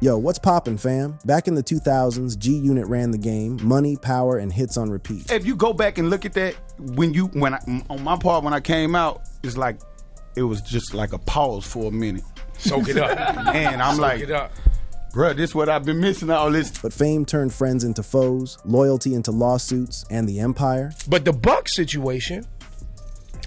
Yo, what's poppin', fam? Back in the 2000s, G Unit ran the game, money, power, and hits on repeat. If you go back and look at that, on my part when I came out, it's like it was just like a pause for a minute. Soak it up. And I'm like, bruh, this what I've been missing all this. But fame turned friends into foes, loyalty into lawsuits, and the empire. But the Buck situation,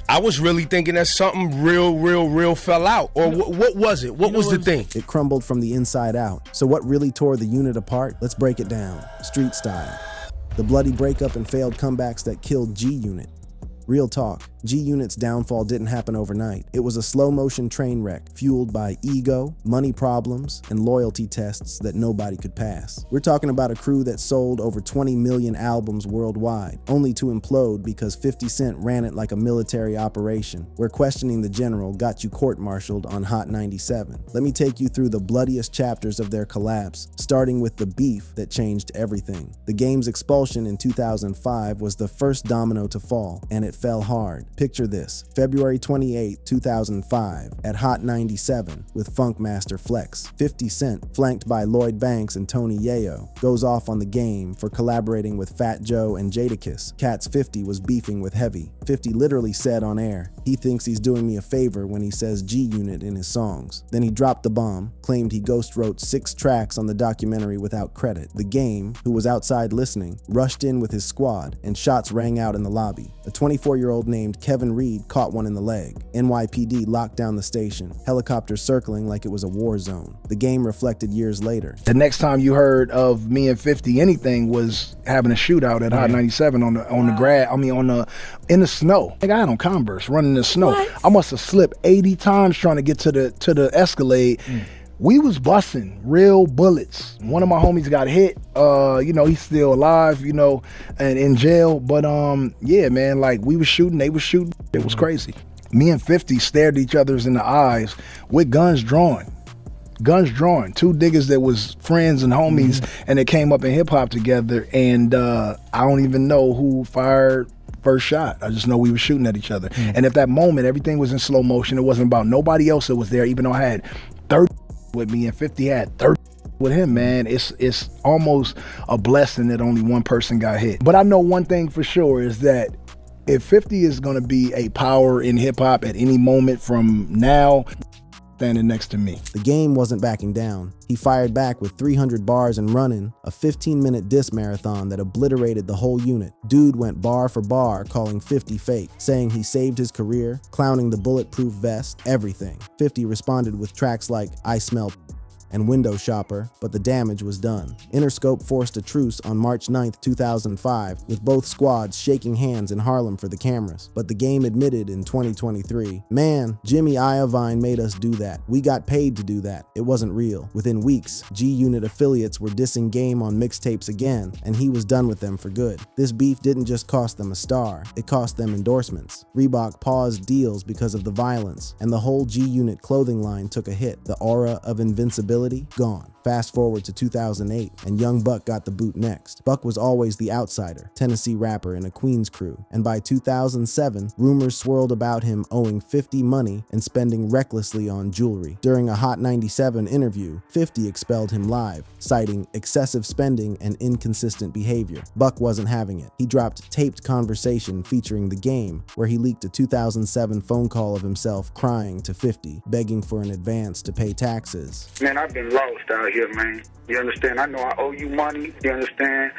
I was really thinking that something real fell out. Or what was it? What was the thing? It crumbled from the inside out. So what really tore the unit apart? Let's break it down, street style. The bloody breakup and failed comebacks that killed G Unit. Real talk, G Unit's downfall didn't happen overnight. It was a slow-motion train wreck fueled by ego, money problems, and loyalty tests that nobody could pass. We're talking about a crew that sold over 20 million albums worldwide, only to implode because 50 Cent ran it like a military operation, where questioning the general got you court-martialed on Hot 97. Let me take you through the bloodiest chapters of their collapse, starting with the beef that changed everything. The game's expulsion in 2005 was the first domino to fall, and it fell hard. Picture this, February 28, 2005, at Hot 97 with Funkmaster Flex. 50 Cent, flanked by Lloyd Banks and Tony Yayo, goes off on the game for collaborating with Fat Joe and Jadakiss. Cat's 50 was beefing with Heavy. 50 literally said on air, he thinks he's doing me a favor when he says G Unit in his songs. Then he dropped the bomb, claimed he ghost wrote 6 tracks on the documentary without credit. The Game, who was outside listening, rushed in with his squad, and shots rang out in the lobby. A 24-year-old named Kevin Reed caught one in the leg. NYPD locked down the station, helicopters circling like it was a war zone. The Game reflected years later. The next time you heard of me and 50 anything was having a shootout at Hot 97 in the snow. I had on Converse running in the snow. What? I must have slipped 80 times trying to get to the Escalade. We was busting real bullets. One of my homies got hit. He's still alive, and in jail. But yeah, man, like we was shooting, they was shooting. It was crazy. Me and 50 stared each other's in the eyes with guns drawn. Guns drawn. 2 diggers that was friends and homies, and they came up in hip hop together. And I don't even know who fired first shot. I just know we were shooting at each other. And at that moment, everything was in slow motion. It wasn't about nobody else that was there, even though I had 30 with me and 50 had 30 with him, man. It's almost a blessing that only one person got hit. But I know one thing for sure is that if 50 is gonna be a power in hip hop at any moment from now, standing next to me. The Game wasn't backing down. He fired back with 300 bars and running, a 15-minute diss marathon that obliterated the whole unit. Dude went bar for bar, calling 50 fake, saying he saved his career, clowning the bulletproof vest, everything. 50 responded with tracks like I Smell and Window Shopper, but the damage was done. Interscope forced a truce on March 9, 2005, with both squads shaking hands in Harlem for the cameras. But the Game admitted in 2023, man, Jimmy Iovine made us do that. We got paid to do that. It wasn't real. Within weeks, G Unit affiliates were dissing Game on mixtapes again, and he was done with them for good. This beef didn't just cost them a star, it cost them endorsements. Reebok paused deals because of the violence, and the whole G Unit clothing line took a hit. The aura of invincibility gone. Fast forward to 2008, and Young Buck got the boot next. Buck was always the outsider, Tennessee rapper in a Queens crew, and by 2007, rumors swirled about him owing 50 money and spending recklessly on jewelry. During a Hot 97 interview, 50 expelled him live, citing excessive spending and inconsistent behavior. Buck wasn't having it. He dropped Taped Conversation featuring The Game, where he leaked a 2007 phone call of himself crying to 50, begging for an advance to pay taxes. Man, I've been lost out here, man. You understand? I know I owe you money. You understand?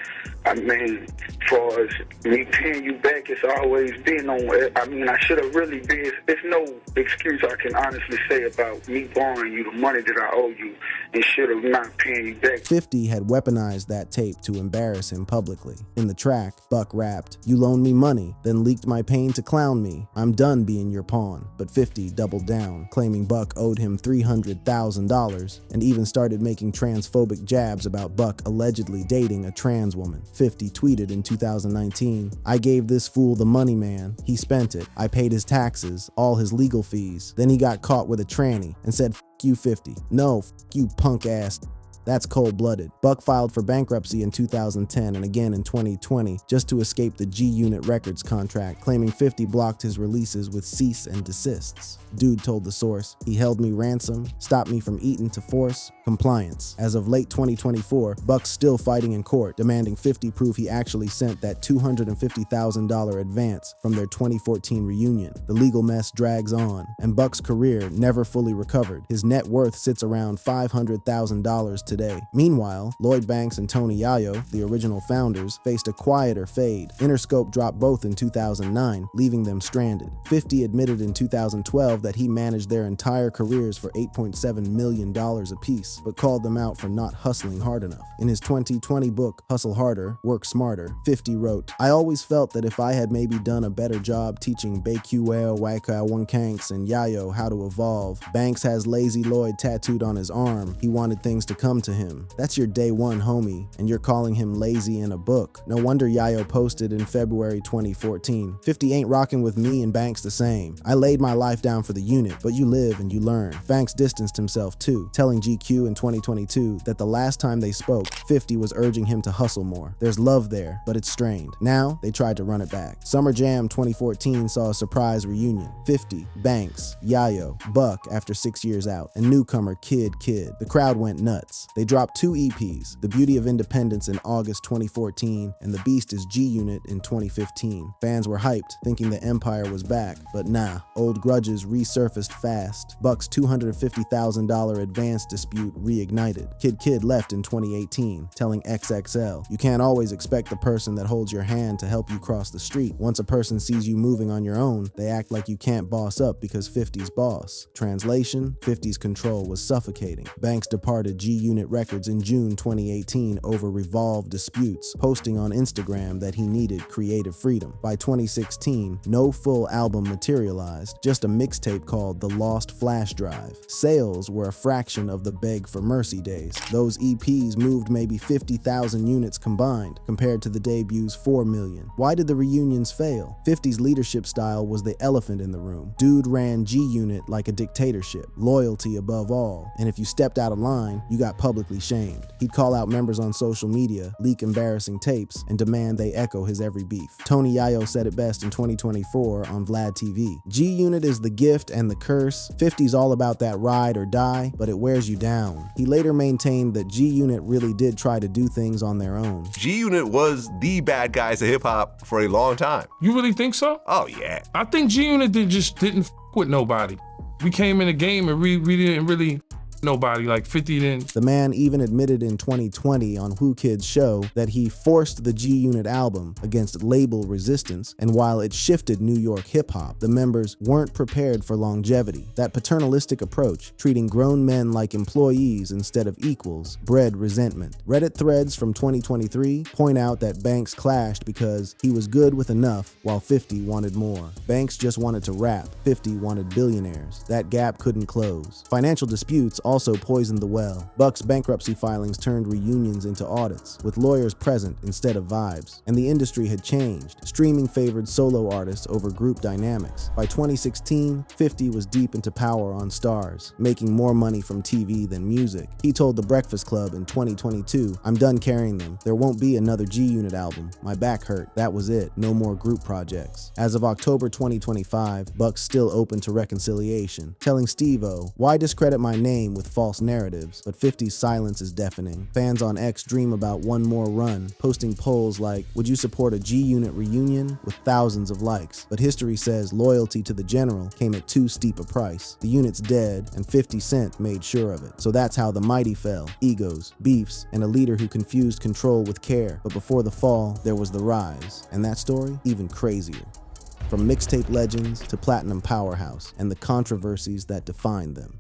I mean, for me paying you back, it's always been on. I should have really been. There's no excuse I can honestly say about me borrowing you the money that I owe you and should have not paying you back. 50 had weaponized that tape to embarrass him publicly. In the track, Buck rapped, "You loaned me money, then leaked my pain to clown me. I'm done being your pawn." But 50 doubled down, claiming Buck owed him $300,000 and even started making transphobic jabs about Buck allegedly dating a trans woman. 50 tweeted in 2019, "I gave this fool the money, man. He spent it. I paid his taxes, all his legal fees. Then he got caught with a tranny and said, f you 50. No, f you punk ass." That's cold-blooded. Buck filed for bankruptcy in 2010 and again in 2020 just to escape the G-Unit Records contract, claiming 50 blocked his releases with cease and desists. Dude told The Source, "He held me ransom, stopped me from eating to force compliance." As of late 2024, Buck's still fighting in court, demanding 50 prove he actually sent that $250,000 advance from their 2014 reunion. The legal mess drags on, and Buck's career never fully recovered. His net worth sits around $500,000 today. Meanwhile, Lloyd Banks and Tony Yayo, the original founders, faced a quieter fade. Interscope dropped both in 2009, leaving them stranded. 50 admitted in 2012 that he managed their entire careers for $8.7 million apiece, but called them out for not hustling hard enough. In his 2020 book, Hustle Harder, Work Smarter, 50 wrote, "I always felt that if I had maybe done a better job teaching Bakewell, Waka, Wankanks, and Yayo how to evolve. Banks has Lazy Lloyd tattooed on his arm. He wanted things to come to him. That's your day one homie, and you're calling him lazy in a book." No wonder Yayo posted in February 2014, "50 ain't rocking with me and Banks the same. I laid my life down for the unit, but you live and you learn." Banks distanced himself too, telling GQ in 2022 that the last time they spoke, 50 was urging him to hustle more. There's love there, but it's strained. Now, they tried to run it back. Summer Jam 2014 saw a surprise reunion. 50, Banks, Yayo, Buck after 6 years out, and newcomer Kid Kid. The crowd went nuts. They dropped 2 EPs, The Beauty of Independence in August 2014, and The Beast is G-Unit in 2015. Fans were hyped, thinking the Empire was back, but nah, old grudges resurfaced fast. Buck's $250,000 advance dispute reignited. Kid Kid left in 2018, telling XXL, "You can't always expect the person that holds your hand to help you cross the street. Once a person sees you moving on your own, they act like you can't boss up because 50's boss." Translation, 50's control was suffocating. Banks departed G-Unit Records in June 2018 over revolved disputes, posting on Instagram that he needed creative freedom. By 2016, no full album materialized, just a mixtape called The Lost Flash Drive. Sales were a fraction of the Beg for Mercy days. Those EPs moved maybe 50,000 units combined, compared to the debut's 4 million. Why did the reunions fail? 50's leadership style was the elephant in the room. Dude ran G-Unit like a dictatorship, loyalty above all, and if you stepped out of line, you got publicly shamed. He'd call out members on social media, leak embarrassing tapes, and demand they echo his every beef. Tony Yayo said it best in 2024 on Vlad TV. "G-Unit is the gift and the curse. 50's all about that ride or die, but it wears you down." He later maintained that G-Unit really did try to do things on their own. G-Unit was the bad guys of hip-hop for a long time. You really think so? Oh, yeah. I think G-Unit just didn't f with nobody. We came in the game and we didn't really nobody, like 50 didn't. The man even admitted in 2020 on Who Kid's show that he forced the G-Unit album against label resistance, and while it shifted New York hip-hop, the members weren't prepared for longevity. That paternalistic approach, treating grown men like employees instead of equals, bred resentment. Reddit threads from 2023 point out that Banks clashed because he was good with enough while 50 wanted more. Banks just wanted to rap, 50 wanted billionaires. That gap couldn't close. Financial disputes also poisoned the well. Buck's bankruptcy filings turned reunions into audits, with lawyers present instead of vibes. And the industry had changed. Streaming favored solo artists over group dynamics. By 2016, 50 was deep into Power on Stars, making more money from TV than music. He told The Breakfast Club in 2022, "I'm done carrying them. There won't be another G-Unit album. My back hurt. That was it. No more group projects." As of October 2025, Buck's still open to reconciliation, telling Steve-O, "Why discredit my name with false narratives?" But 50's silence is deafening. Fans on X dream about one more run, posting polls like, "Would you support a G-Unit reunion?" with thousands of likes. But history says loyalty to the general came at too steep a price. The unit's dead, and 50 Cent made sure of it. So that's how the mighty fell. Egos, beefs, and a leader who confused control with care. But before the fall, there was the rise. And that story, even crazier. From mixtape legends to platinum powerhouse, and the controversies that defined them.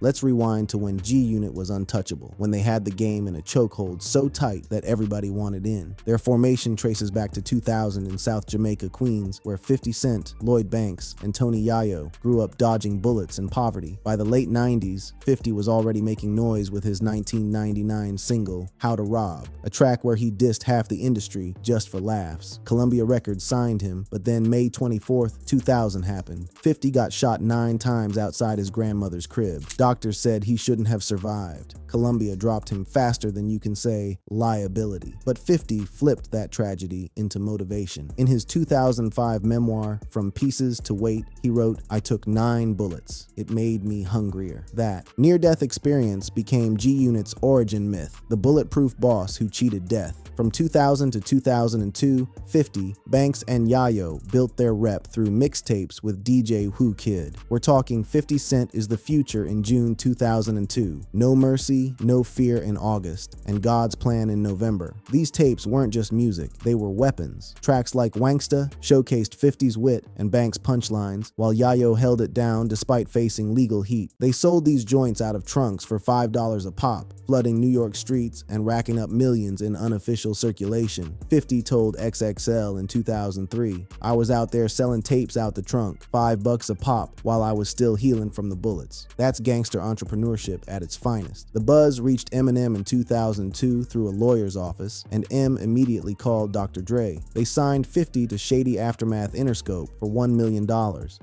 Let's rewind to when G-Unit was untouchable, when they had the game in a chokehold so tight that everybody wanted in. Their formation traces back to 2000 in South Jamaica, Queens, where 50 Cent, Lloyd Banks, and Tony Yayo grew up dodging bullets and poverty. By the late 90s, 50 was already making noise with his 1999 single, How to Rob, a track where he dissed half the industry just for laughs. Columbia Records signed him, but then May 24th, 2000 happened. 50 got shot 9 times outside his grandmother's crib. Doctors said he shouldn't have survived. Columbia dropped him faster than you can say liability. But 50 flipped that tragedy into motivation. In his 2005 memoir, From Pieces to Weight, he wrote, "I took 9 bullets. It made me hungrier." That near-death experience became G-Unit's origin myth, the bulletproof boss who cheated death. From 2000 to 2002, 50, Banks, and Yayo built their rep through mixtapes with DJ Whoo Kid. We're talking 50 Cent Is the Future in June 2002, No Mercy, No Fear in August, and God's Plan in November. These tapes weren't just music, they were weapons. Tracks like Wanksta showcased 50's wit and Banks' punchlines, while Yayo held it down despite facing legal heat. They sold these joints out of trunks for $5 a pop, flooding New York streets and racking up millions in unofficial circulation. 50 told XXL in 2003, "I was out there selling tapes out the trunk, $5 a pop, while I was still healing from the bullets." That's gangster entrepreneurship at its finest. The buzz reached Eminem in 2002 through a lawyer's office, and M immediately called Dr. Dre. They signed 50 to Shady Aftermath Interscope for $1 million,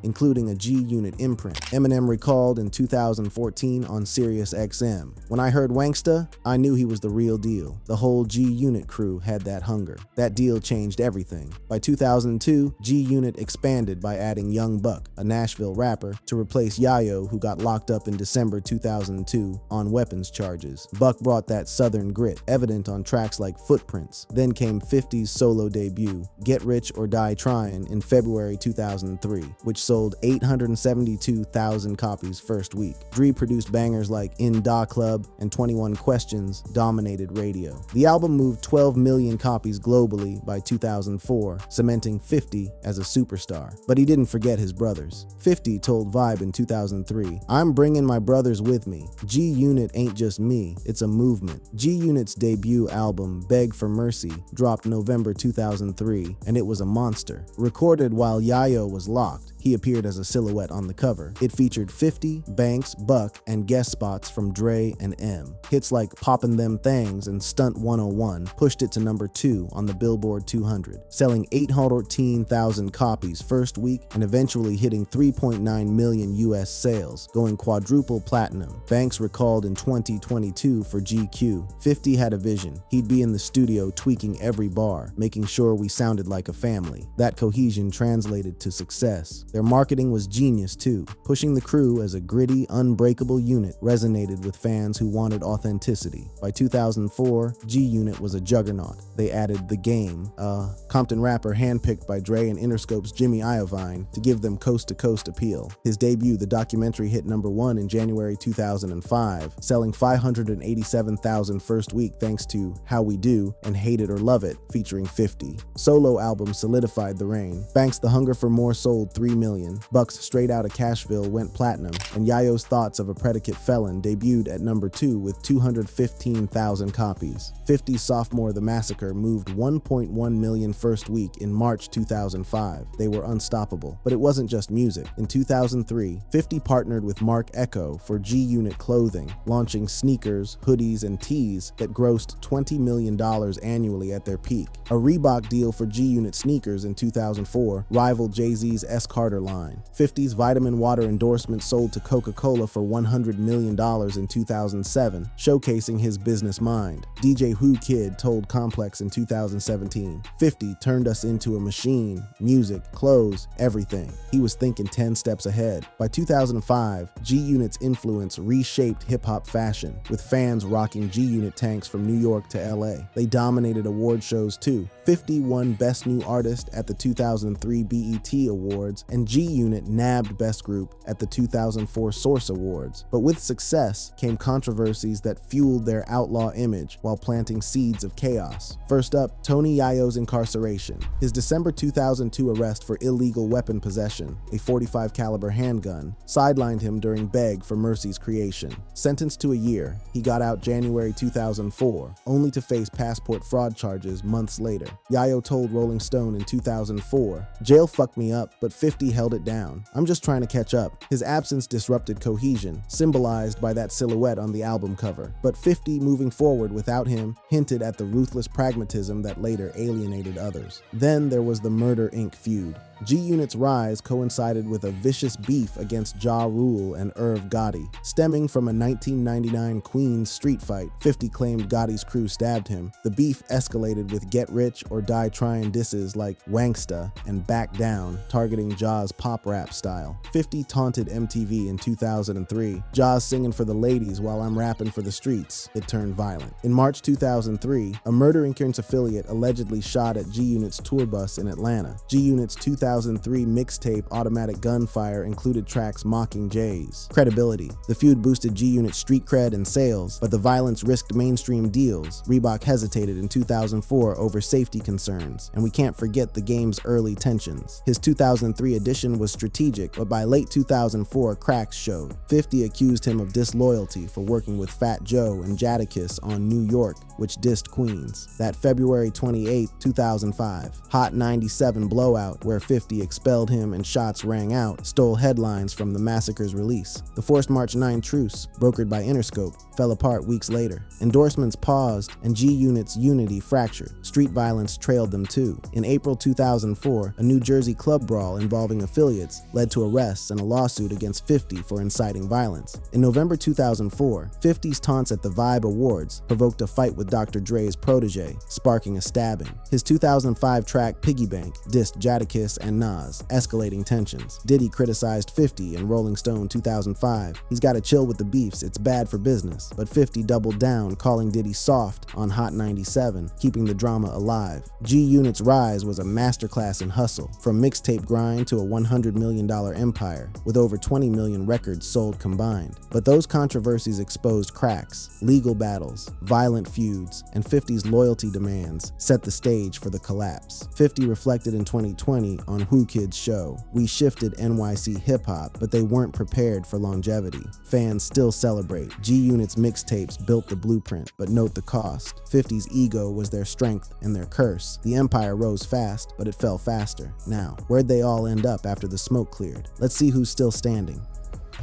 including a G-Unit imprint. Eminem recalled in 2014 on Sirius XM, "When I heard Wanksta, I knew he was the real deal. The whole G-Unit crew had that hunger." That deal changed everything. By 2002, G-Unit expanded by adding Young Buck, a Nashville rapper, to replace Yayo, who got locked up in December 2002 on weapons charges. Buck brought that southern grit, evident on tracks like Footprints. Then came 50's solo debut, Get Rich or Die Tryin', in February 2003, which sold 872,000 copies first week. Dre produced bangers like In Da Club and 21 Questions dominated radio. The album moved 12 million copies globally by 2004, cementing 50 as a superstar. But he didn't forget his brothers. 50 told Vibe in 2003, "I'm bringing my brothers with me. G-Unit ain't just me, it's a movement." G-Unit's debut album, Beg for Mercy, dropped November 2003, and it was a monster. Recorded while Yayo was locked, he appeared as a silhouette on the cover. It featured 50, Banks, Buck, and guest spots from Dre and M. Hits like Poppin' Them Things and Stunt 101 pushed it to number 2 on the Billboard 200, selling 814,000 copies first week and eventually hitting 3.9 million US sales, going quadruple platinum. Banks recalled in 2022 for GQ, 50 had a vision. He'd be in the studio tweaking every bar, making sure we sounded like a family. That cohesion translated to success. Their marketing was genius too. Pushing the crew as a gritty, unbreakable unit resonated with fans who wanted authenticity. By 2004, G-Unit was a juggernaut. They added The Game, a Compton rapper handpicked by Dre and Interscope's Jimmy Iovine to give them coast-to-coast appeal. His debut, the documentary, hit number 1 in January 2005, selling 587,000 first week thanks to How We Do and Hate It or Love It, featuring 50. Solo album solidified the reign. Banks' The Hunger for More sold 3 million. Bucks Straight Outta Cashville went platinum, and Yayo's Thoughts of a Predicate Felon debuted at number 2 with 215,000 copies. 50's Sophomore the Massacre moved 1.1 million first week in March 2005. They were unstoppable. But it wasn't just music. In 2003, 50 partnered with Mark Echo for G-Unit clothing, launching sneakers, hoodies, and tees that grossed $20 million annually at their peak. A Reebok deal for G-Unit sneakers in 2004 rivaled Jay-Z's S. Carter line. 50's vitamin water endorsement sold to Coca-Cola for $100 million in 2007, showcasing his business mind. DJ Whoo Kid told Complex in 2017, 50 turned us into a machine, music, clothes, everything. He was thinking 10 steps ahead. By 2005, G-Unit's influence reshaped hip-hop fashion, with fans rocking G-Unit tanks from New York to LA. They dominated award shows too. 50 won Best New Artist at the 2003 BET Awards, and G-Unit nabbed Best Group at the 2004 Source Awards. But with success came controversies that fueled their outlaw image while planting seeds of chaos. First up, Tony Yayo's incarceration. His December 2002 arrest for illegal weapon possession, a .45 caliber handgun, sidelined him during Beg for Mercy's creation. Sentenced to a year, he got out January 2004, only to face passport fraud charges months later. Yayo told Rolling Stone in 2004, "Jail fucked me up, but 50 50 held it down. I'm just trying to catch up. His absence disrupted cohesion, symbolized by that silhouette on the album cover. But 50 moving forward without him hinted at the ruthless pragmatism that later alienated others. Then there was the Murder Inc. feud. G-Unit's rise coincided with a vicious beef against Ja Rule and Irv Gotti. Stemming from a 1999 Queens street fight, 50 claimed Gotti's crew stabbed him. The beef escalated with get rich or die trying disses like Wanksta and Back Down, targeting Ja's pop rap style. 50 taunted MTV in 2003. Ja's singing for the ladies while I'm rapping for the streets. It turned violent. In March 2003, a Murder Inc. affiliate allegedly shot at G-Unit's tour bus in Atlanta. G-Unit's 2003 mixtape Automatic Gunfire included tracks mocking J's credibility. The feud boosted G-Unit's street cred and sales, but the violence risked mainstream deals. Reebok hesitated in 2004 over safety concerns, and we can't forget the game's early tensions. His 2003 edition was strategic, but by late 2004, cracks showed. 50 accused him of disloyalty for working with Fat Joe and Jadakiss on New York, which dissed Queens. That February 28, 2005, Hot 97 blowout, where 50 expelled him and shots rang out, stole headlines from the massacre's release. The forced March 9 truce, brokered by Interscope, fell apart weeks later. Endorsements paused, and G-Unit's unity fractured. Street violence trailed them too. In April 2004, a New Jersey club brawl involving affiliates led to arrests and a lawsuit against 50 for inciting violence. In November 2004, 50's taunts at the Vibe Awards provoked a fight with Dr. Dre's protege, sparking a stabbing. His 2005 track Piggy Bank dissed Jadakiss and Nas, escalating tensions. Diddy criticized 50 in Rolling Stone 2005. He's gotta chill with the beefs, it's bad for business. But 50 doubled down, calling Diddy soft on Hot 97, keeping the drama alive. G-Unit's rise was a masterclass in hustle, from mixtape grind to a $100 million empire, with over 20 million records sold combined. But those controversies exposed cracks, legal battles, violent feuds, and 50's loyalty demands set the stage for the collapse. 50 reflected in 2020 on Who Kid's show. We shifted NYC hip-hop, but they weren't prepared for longevity. Fans still celebrate. G-Unit's mixtapes built the blueprint, but note the cost. 50's ego was their strength and their curse. The empire rose fast, but it fell faster. Now, where'd they all end up after the smoke cleared? Let's see who's still standing.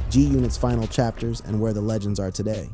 G-Unit's final chapters and where the legends are today.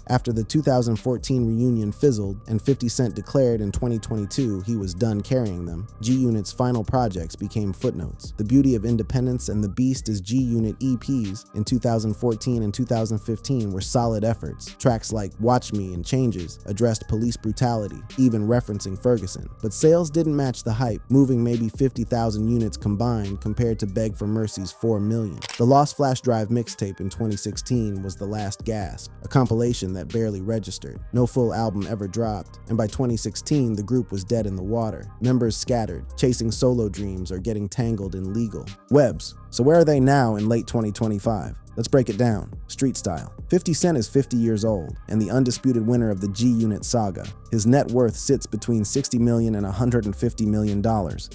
After the 2014 reunion fizzled and 50 Cent declared in 2022 he was done carrying them, G-Unit's final projects became footnotes. The Beauty of Independence and The Beast as G-Unit EPs in 2014 and 2015 were solid efforts. Tracks like Watch Me and Changes addressed police brutality, even referencing Ferguson. But sales didn't match the hype, moving maybe 50,000 units combined compared to Beg for Mercy's 4 million. The Lost Flash Drive mixtape in 2016 was the last gasp, a compilation that barely registered. No full album ever dropped, and by 2016, the group was dead in the water. Members scattered, chasing solo dreams or getting tangled in legal webs. So where are they now in late 2025? Let's break it down, street style. 50 Cent is 50 years old and the undisputed winner of the G-Unit saga. His net worth sits between $60 million and $150 million,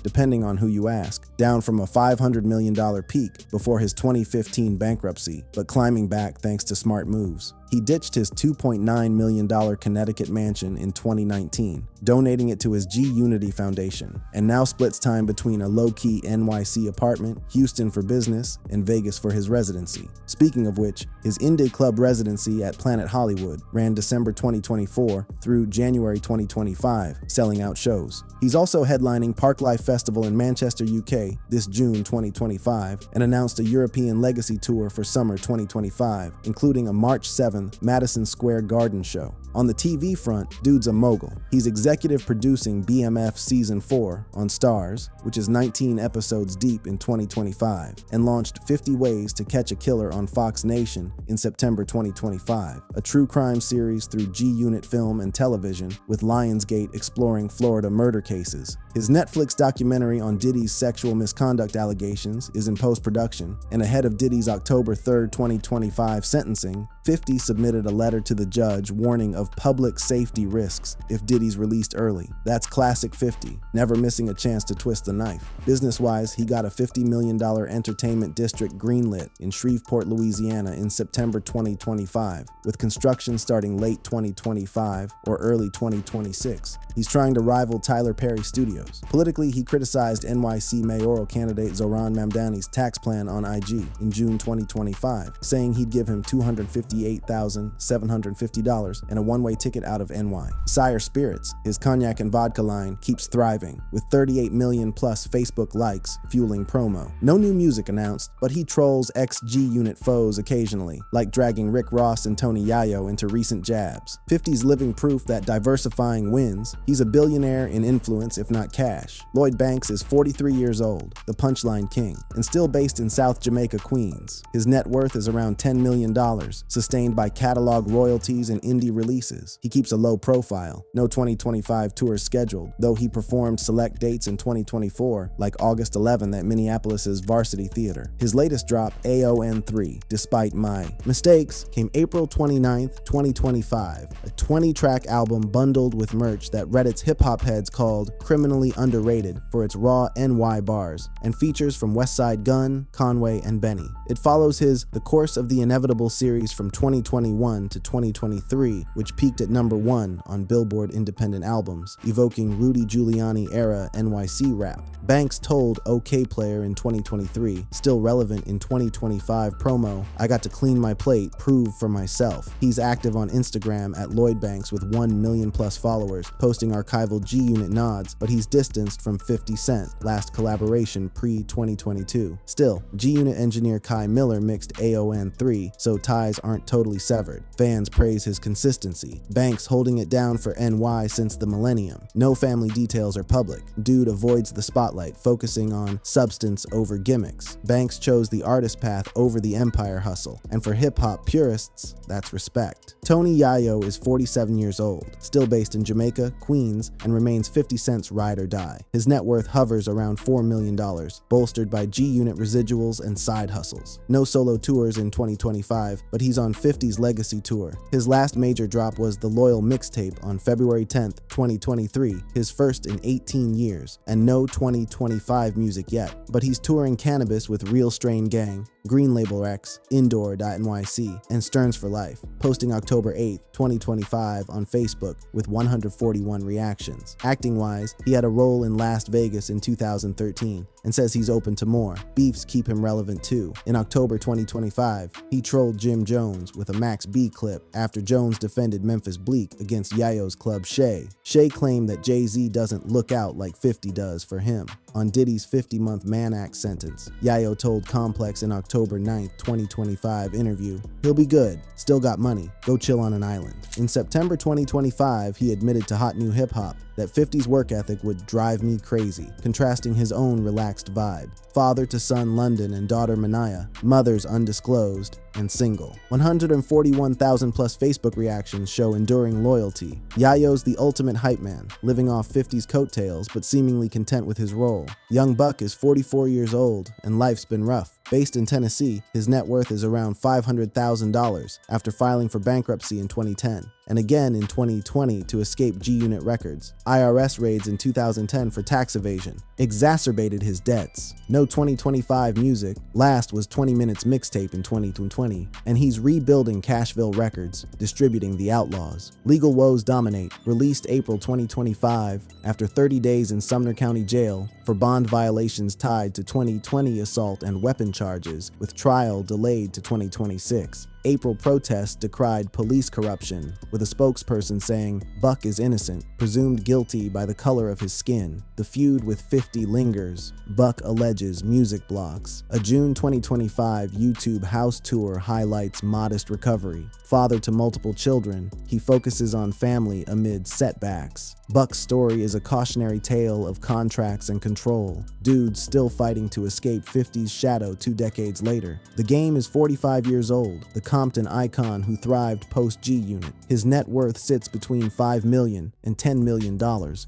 depending on who you ask, down from a $500 million peak before his 2015 bankruptcy, but climbing back thanks to smart moves. He ditched his $2.9 million Connecticut mansion in 2019, donating it to his G-Unity Foundation, and now splits time between a low-key NYC apartment, Houston for business, and Vegas for his residency. Speaking of which, his Indie Club residency at Planet Hollywood ran December 2024 through January 2025, selling out shows. He's also headlining Parklife Festival in Manchester, UK this June 2025, and announced a European Legacy Tour for summer 2025, including a March 7th Madison Square Garden show. On the TV front, dude's a mogul. He's executive producing BMF Season 4 on Starz, which is 19 episodes deep in 2025, and launched 50 Ways to Catch a Killer on Fox Nation in September 2025, a true crime series through G-Unit Film and Television, with Lionsgate exploring Florida murder cases. His Netflix documentary on Diddy's sexual misconduct allegations is in post-production, and ahead of Diddy's October 3, 2025 sentencing, 50 submitted a letter to the judge warning of public safety risks if Diddy's released early. That's classic 50, never missing a chance to twist the knife. Business-wise, he got a $50 million entertainment district greenlit in Shreveport, Louisiana in September 2025, with construction starting late 2025 or early 2026. He's trying to rival Tyler Perry Studios. Politically, he criticized NYC mayoral candidate Zohran Mamdani's tax plan on IG in June 2025, saying he'd give him $258,750 and a one-way ticket out of NY. Sire Spirits, his cognac and vodka line, keeps thriving, with 38 million plus Facebook likes fueling promo. No new music announced, but he trolls ex-G Unit foes occasionally, like dragging Rick Ross and Tony Yayo into recent jabs. 50's living proof that diversifying wins. He's a billionaire in influence, if not cash. Lloyd Banks is 43 years old, the punchline king, and still based in South Jamaica, Queens. His net worth is around $10 million, sustained by catalog royalties and indie releases. He keeps a low profile, no 2025 tours scheduled, though he performed select dates in 2024, like August 11 at Minneapolis's Varsity Theater. His latest drop, AON3, Despite My Mistakes, came April 29th, 2025, a 20-track album bundled with merch that Reddit's hip-hop heads called criminally underrated for its raw NY bars, and features from Westside Gunn, Conway, and Benny. It follows his The Course of the Inevitable series from 2021 to 2023, which peaked at #1 on Billboard Independent Albums, evoking Rudy Giuliani-era NYC rap. Banks told OK Player in 2023, still relevant in 2025 promo, "I got to clean my plate, prove for myself." He's active on Instagram at Lloyd Banks with 1 million plus followers, posting archival G Unit nods, but he's distanced from 50 Cent, last collaboration pre-2022. Still, G Unit engineer Kai Miller mixed AON3, so ties aren't totally severed. Fans praise his consistency. Banks holding it down for NY since the millennium. No family details are public. Dude avoids the spotlight, focusing on substance over gimmicks. Banks chose the artist path over the empire hustle, and for hip-hop purists, that's respect. Tony Yayo is 47 years old, still based in Jamaica, Queens, and remains 50 Cent's ride or die. His net worth hovers around $4 million, bolstered by G Unit residuals and side hustles. No solo tours in 2025, but he's on 50's legacy tour. His last major drop was The Loyal mixtape on February 10th, 2023, his first in 18 years, and no 2025 music yet. But he's touring Cannabis with Real Strain Gang, Green Label X, Indoor.NYC, and Stearns for Life, posting October 8th, 2025 on Facebook with 141 reactions. Acting-wise, he had a role in Last Vegas in 2013 and says he's open to more. Beefs keep him relevant too. In October 2025, he trolled Jim Jones with a Max B clip after Jones defended Memphis Bleak against Yayo's club Shay. Shay claimed that Jay-Z doesn't look out like 50 does for him. On Diddy's 50-month Mann Act sentence, Yayo told Complex in October 9th, 2025 interview, "He'll be good, still got money, go chill on an island." In September 2025, he admitted to Hot New Hip Hop that 50's work ethic would drive me crazy, contrasting his own relaxed vibe. Father to son London and daughter Manaya, mothers undisclosed, and single. 141,000 plus Facebook reactions show enduring loyalty. Yayo's the ultimate hype man, living off 50's coattails but seemingly content with his role. Young Buck is 44 years old and life's been rough. Based in Tennessee, his net worth is around $500,000 after filing for bankruptcy in 2010, and again in 2020 to escape G Unit Records. IRS raids in 2010 for tax evasion exacerbated his debts. No 2025 music. Last was 20 Minutes mixtape in 2020, and he's rebuilding Cashville Records, distributing The Outlaws. Legal Woes Dominate, released April 2025 after 30 days in Sumner County Jail for bond violations tied to 2020 assault and weapon charges, with trial delayed to 2026. April protests decried police corruption, with a spokesperson saying Buck is innocent, presumed guilty by the color of his skin. The feud with 50 lingers. Buck alleges music blocks. A June 2025 YouTube house tour highlights modest recovery. Father to multiple children, he focuses on family amid setbacks. Buck's story is a cautionary tale of contracts and control. Dudes still fighting to escape 50's shadow 2 decades later. The game is 45 years old. The Compton icon who thrived post-G-Unit. His net worth sits between $5 million and $10 million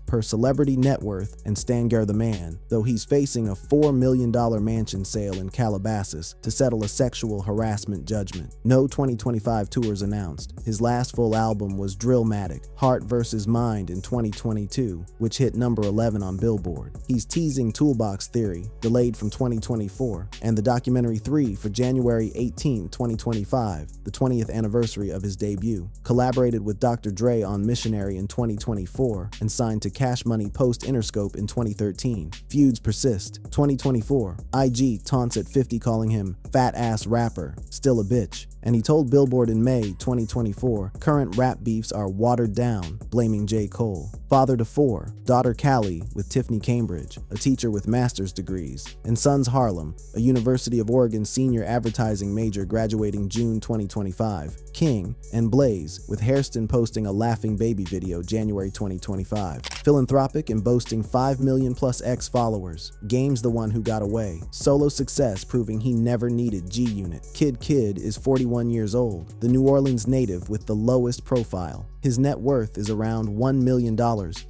per Celebrity Net Worth and Stanger the Man, though he's facing a $4 million mansion sale in Calabasas to settle a sexual harassment judgment. No 2025 tours announced. His last full album was Drillmatic, Heart vs. Mind in 2022, which hit number 11 on Billboard. He's teasing Toolbox Theory, delayed from 2024, and the documentary 3 for January 18, 2025, the 20th anniversary of his debut. Collaborated with Dr. Dre on Missionary in 2024 and signed to Cash Money post Interscope in 2013. Feuds persist. 2024, IG taunts at 50 calling him fat ass rapper, still a bitch. And he told Billboard in May 2024, current rap beefs are watered down, blaming J. Cole. Father to 4, daughter Callie with Tiffany Cambridge, a teacher with master's degrees, and sons Harlem, a University of Oregon senior advertising major graduating June 2025, King, and Blaze, with Hairston posting a laughing baby video January 2025. Philanthropic and boasting 5 million plus X followers. Game's the one who got away. Solo success proving he never needed G-Unit. Kid is 41 years old, the New Orleans native with the lowest profile. His net worth is around $1 million,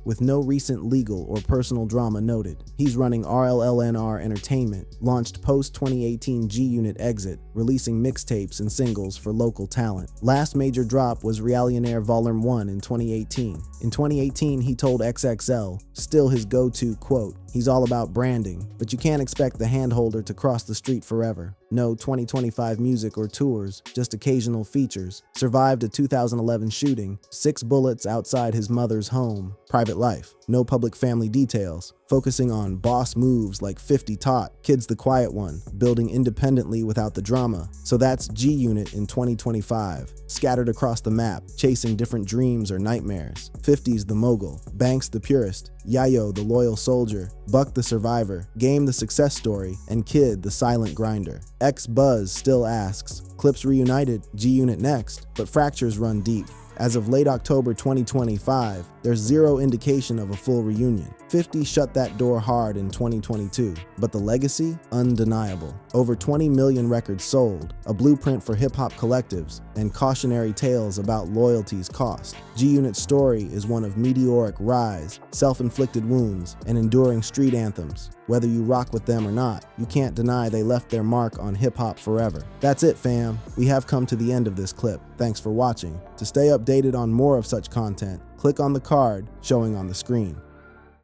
with no recent legal or personal drama noted. He's running RLLNR Entertainment, launched post-2018 G-Unit exit, releasing mixtapes and singles for local talent. Last major drop was Realionaire Volume 1 in 2018. In 2018, he told XXL, still his go-to quote, he's all about branding, but you can't expect the handholder to cross the street forever. No 2025 music or tours, just occasional features. Survived a 2011 shooting, 6 bullets outside his mother's home. Private life, no public family details. Focusing on boss moves like 50 Taught, Kid's the Quiet One, building independently without the drama. So that's G-Unit in 2025. Scattered across the map, chasing different dreams or nightmares. 50's the mogul, Banks the purist, Yayo the loyal soldier, Buck the survivor, Game the success story, and Kid the silent grinder. X-Buzz still asks, Clips reunited, G-Unit next, but fractures run deep. As of late October 2025, there's zero indication of a full reunion. 50 shut that door hard in 2022, but the legacy? Undeniable. Over 20 million records sold, a blueprint for hip-hop collectives, and cautionary tales about loyalty's cost. G-Unit's story is one of meteoric rise, self-inflicted wounds, and enduring street anthems. Whether you rock with them or not, you can't deny they left their mark on hip-hop forever. That's it, fam. We have come to the end of this clip. Thanks for watching. To stay updated on more of such content, click on the card showing on the screen.